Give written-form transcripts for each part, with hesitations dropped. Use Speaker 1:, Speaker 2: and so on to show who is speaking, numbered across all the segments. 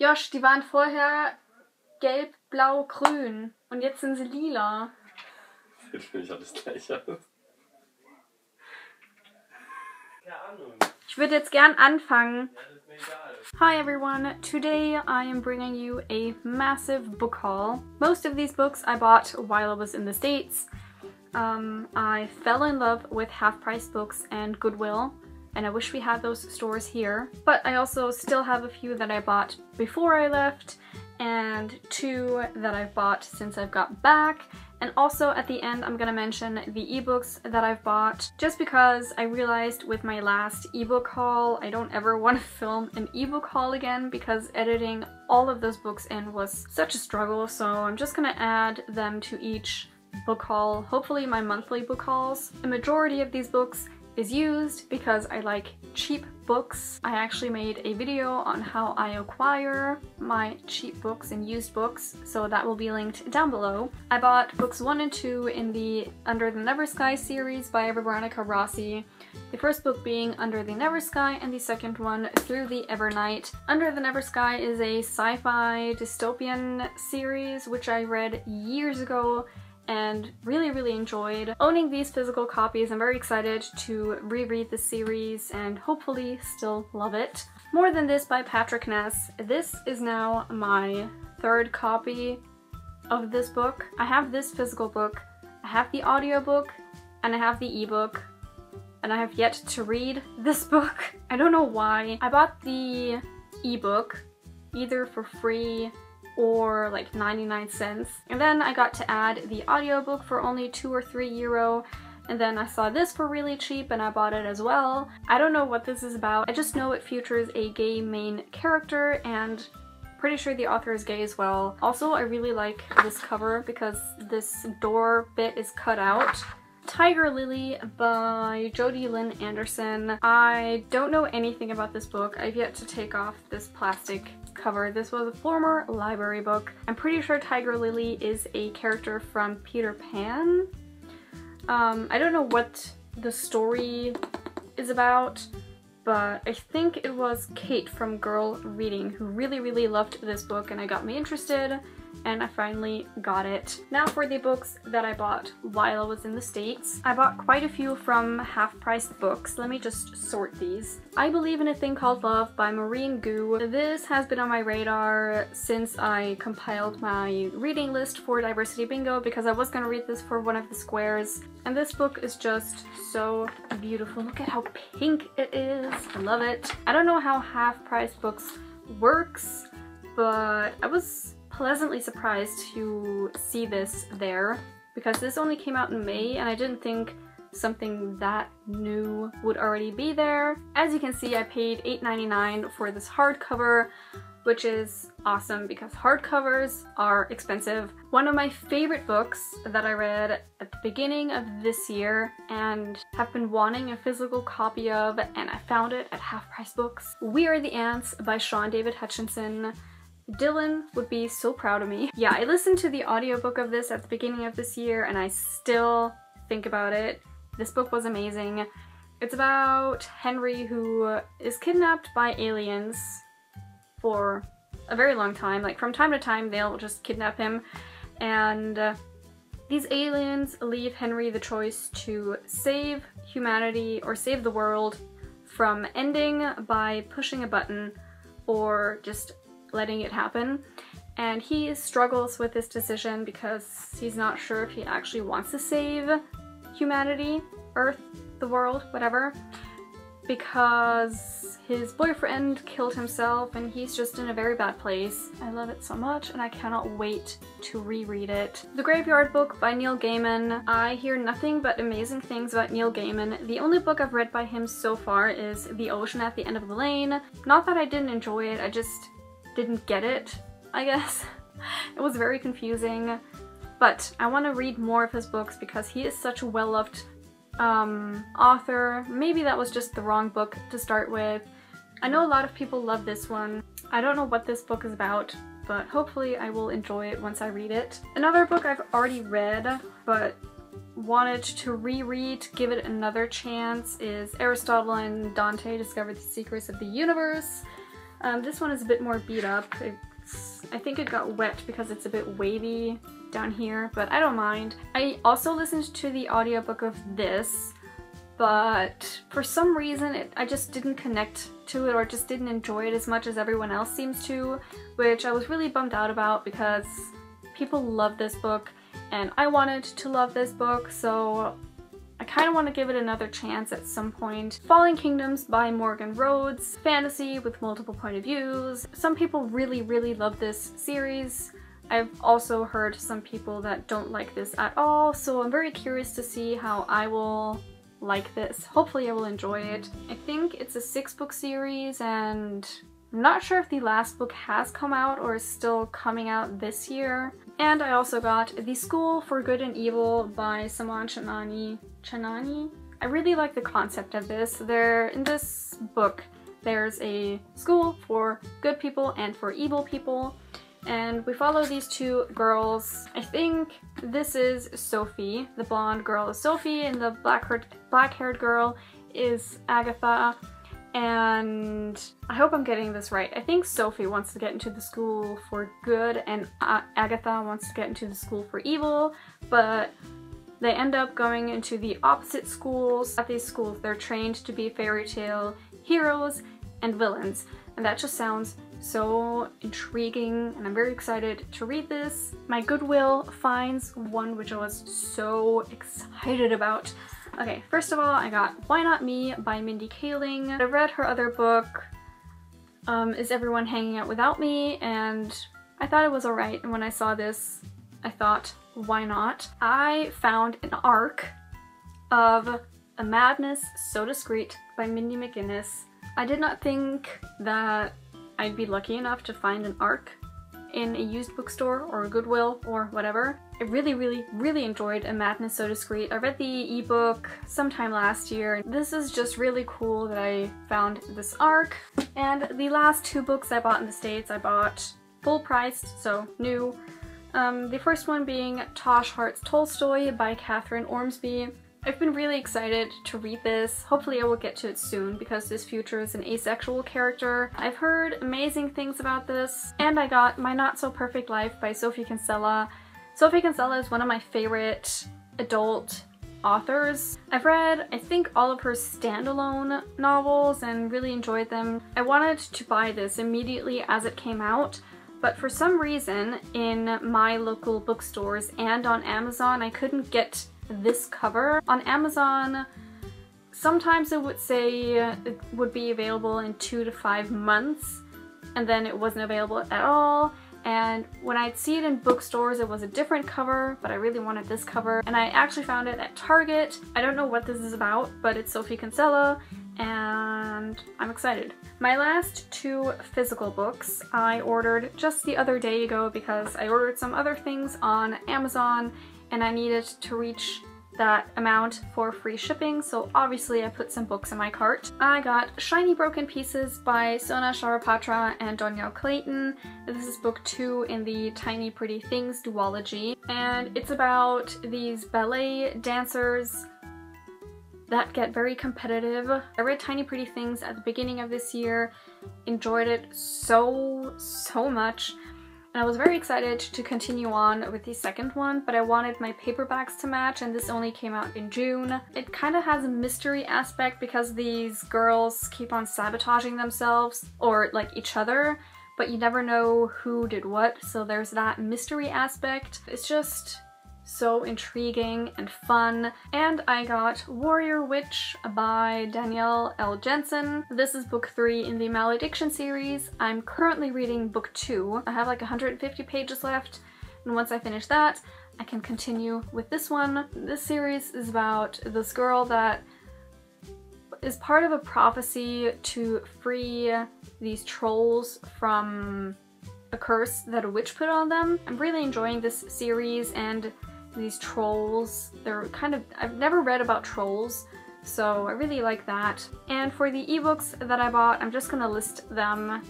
Speaker 1: Josh, die waren vorher gelb, blau, grün und jetzt sind sie lila.
Speaker 2: Sieht für mich alles gleich aus. Keine Ahnung.
Speaker 1: Ich würde jetzt gern anfangen.
Speaker 2: Ja, das ist mir egal.
Speaker 1: Hi everyone, today I am bringing you a massive book haul. Most of these books I bought while I was in the States. I fell in love with half-price books and Goodwill, and I wish we had those stores here. But I also still have a few that I bought before I left, and 2 that I've bought since I've got back. And also at the end I'm gonna mention the ebooks that I've bought, just because I realized with my last ebook haul I don't ever want to film an ebook haul again because editing all of those books in was such a struggle, so I'm just gonna add them to each book haul, hopefully my monthly book hauls. The majority of these books is used because I like cheap books. I actually made a video on how I acquire my cheap books and used books, so that will be linked down below. I bought books 1 and 2 in the Under the Never Sky series by Veronica Rossi. The first book being Under the Never Sky and the second one Through the Evernight. Under the Never Sky is a sci-fi dystopian series which I read years ago and really enjoyed. Owning these physical copies, I'm very excited to reread the series and hopefully still love it. More Than This by Patrick Ness. This is now my 3rd copy of this book. I have this physical book, I have the audiobook, and I have the ebook, and I have yet to read this book. I don't know why. I bought the ebook either for free or like 99 cents. And then I got to add the audiobook for only 2 or 3 euro. And then I saw this for really cheap and I bought it as well. I don't know what this is about. I just know it features a gay main character and pretty sure the author is gay as well. Also, I really like this cover because this door bit is cut out. Tiger Lily by Jodi Lynn Anderson. I don't know anything about this book. I've yet to take off this plastic cover. This was a former library book. I'm pretty sure Tiger Lily is a character from Peter Pan. I don't know what the story is about, but I think it was Kate from Girl Reading who really loved this book and it got me interested, and I finally got it. Now for the books that I bought while I was in the States. I bought quite a few from half-priced books. Let me just sort these. I Believe in a Thing Called Love by Maureen Gu. This has been on my radar since I compiled my reading list for Diversity Bingo because I was gonna read this for one of the squares. And this book is just so beautiful. Look at how pink it is. I love it. I don't know how half-priced books works, but I was pleasantly surprised to see this there because this only came out in May and I didn't think something that new would already be there. As you can see, I paid $8.99 for this hardcover, which is awesome because hardcovers are expensive. One of my favorite books that I read at the beginning of this year and have been wanting a physical copy of, and I found it at Half Price Books. We Are the Ants by Sean David Hutchinson. Dylan would be so proud of me. Yeah, I listened to the audiobook of this at the beginning of this year and I still think about it. This book was amazing. It's about Henry who is kidnapped by aliens for a very long time. Like from time to time they'll just kidnap him, and these aliens leave Henry the choice to save humanity or save the world from ending by pushing a button or just letting it happen. And he struggles with this decision because he's not sure if he actually wants to save humanity, Earth, the world, whatever, because his boyfriend killed himself and he's just in a very bad place. I love it so much and I cannot wait to reread it. The Graveyard Book by Neil Gaiman. I hear nothing but amazing things about Neil Gaiman. The only book I've read by him so far is The Ocean at the End of the Lane. Not that I didn't enjoy it, I just didn't get it, I guess. It was very confusing, but I want to read more of his books because he is such a well-loved author. Maybe that was just the wrong book to start with. I know a lot of people love this one. I don't know what this book is about, but hopefully I will enjoy it once I read it. Another book I've already read, but wanted to reread, give it another chance, is Aristotle and Dante Discover the Secrets of the Universe This one is a bit more beat up. I think it got wet because it's a bit wavy down here, but I don't mind. I also listened to the audiobook of this, but for some reason I just didn't connect to it or just didn't enjoy it as much as everyone else seems to, which I was really bummed out about because people love this book and I wanted to love this book, so I kind of want to give it another chance at some point. Falling Kingdoms by Morgan Rhodes. Fantasy with multiple point of views. Some people really, really love this series. I've also heard some people that don't like this at all, so I'm very curious to see how I will like this. Hopefully I will enjoy it. I think it's a 6-book series and I'm not sure if the last book has come out or is still coming out this year. And I also got The School for Good and Evil by Saman Chanani. I really like the concept of this. In this book, there's a school for good people and for evil people. And we follow these two girls. I think this is Sophie. The blonde girl is Sophie and the black-haired girl is Agatha. And I hope I'm getting this right. I think Sophie wants to get into the school for good and Agatha wants to get into the school for evil, but they end up going into the opposite schools. At these schools, they're trained to be fairy tale heroes and villains, and that just sounds so intriguing, and I'm very excited to read this. My Goodwill finds, one which I was so excited about. Okay, first of all, I got Why Not Me by Mindy Kaling. I read her other book, Is Everyone Hanging Out Without Me, and I thought it was alright, and when I saw this, I thought, why not? I found an arc of A Madness So Discreet by Mindy McGinnis. I did not think that I'd be lucky enough to find an arc in a used bookstore or a Goodwill or whatever. I really, really, really enjoyed A Madness So Discreet. I read the ebook sometime last year. This is just really cool that I found this arc. And the last 2 books I bought in the States, I bought full priced, so new. The first one being Tosh Hart's Tolstoy by Catherine Ormsby. I've been really excited to read this. Hopefully I will get to it soon because this features an asexual character. I've heard amazing things about this. And I got My Not So Perfect Life by Sophie Kinsella. Sophie Kinsella is one of my favorite adult authors. I've read, I think, all of her standalone novels and really enjoyed them. I wanted to buy this immediately as it came out, but for some reason in my local bookstores and on Amazon I couldn't get this cover. On Amazon, sometimes it would say it would be available in 2 to 5 months, and then it wasn't available at all. And when I'd see it in bookstores, it was a different cover, but I really wanted this cover. And I actually found it at Target. I don't know what this is about, but it's Sophie Kinsella, and I'm excited. My last 2 physical books I ordered just the other day ago because I ordered some other things on Amazon and I needed to reach that amount for free shipping, so obviously I put some books in my cart. I got Shiny Broken Pieces by Sona Sharapatra and Donielle Clayton. This is book 2 in the Tiny Pretty Things duology, and it's about these ballet dancers that get very competitive. I read Tiny Pretty Things at the beginning of this year, enjoyed it so much. And I was very excited to continue on with the second one, but I wanted my paperbacks to match, and this only came out in June. It kind of has a mystery aspect because these girls keep on sabotaging themselves, or like each other, but you never know who did what, so there's that mystery aspect. It's just so intriguing and fun. And I got Warrior Witch by Danielle L. Jensen. This is book 3 in the Malediction series. I'm currently reading book 2. I have like 150 pages left, and once I finish that, I can continue with this one. This series is about this girl that is part of a prophecy to free these trolls from a curse that a witch put on them. I'm really enjoying this series, and these trolls, they're kind of, I've never read about trolls, so I really like that. And for the ebooks that I bought, I'm just gonna list them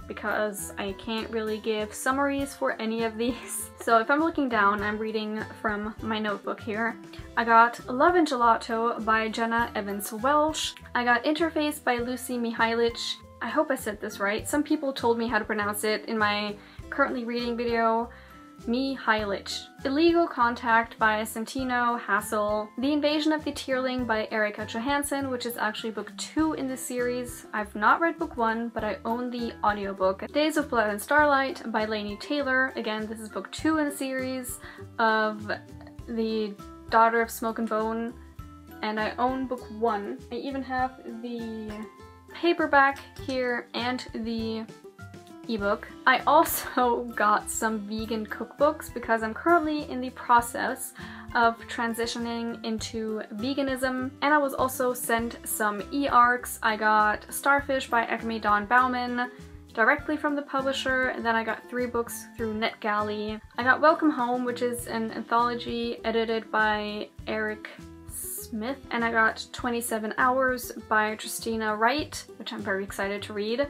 Speaker 1: because I can't really give summaries for any of these. So if I'm looking down, I'm reading from my notebook here. I got Love and Gelato by Jenna Evans Welsh. I got Interface by Lucy Mihailich. I hope I said this right. Some people told me how to pronounce it in my currently reading video. Mihailich. Illegal Contact by Santino Hassel. The Invasion of the Tierling by Erika Johansson, which is actually book 2 in the series. I've not read book 1, but I own the audiobook. Days of Blood and Starlight by Laini Taylor. Again, this is book 2 in the series of the Daughter of Smoke and Bone, and I own book 1. I even have the paperback here and the ebook. I also got some vegan cookbooks because I'm currently in the process of transitioning into veganism, and I was also sent some e-arcs. I got Starfish by Ekami Dawn Bauman directly from the publisher, and then I got 3 books through NetGalley. I got Welcome Home, which is an anthology edited by Eric Smith, and I got 27 Hours by Tristina Wright, which I'm very excited to read.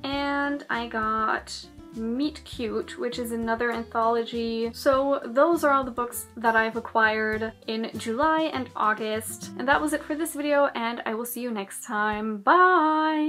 Speaker 1: And I got Meet Cute, which is another anthology. So those are all the books that I've acquired in July and August. And that was it for this video, and I will see you next time. Bye!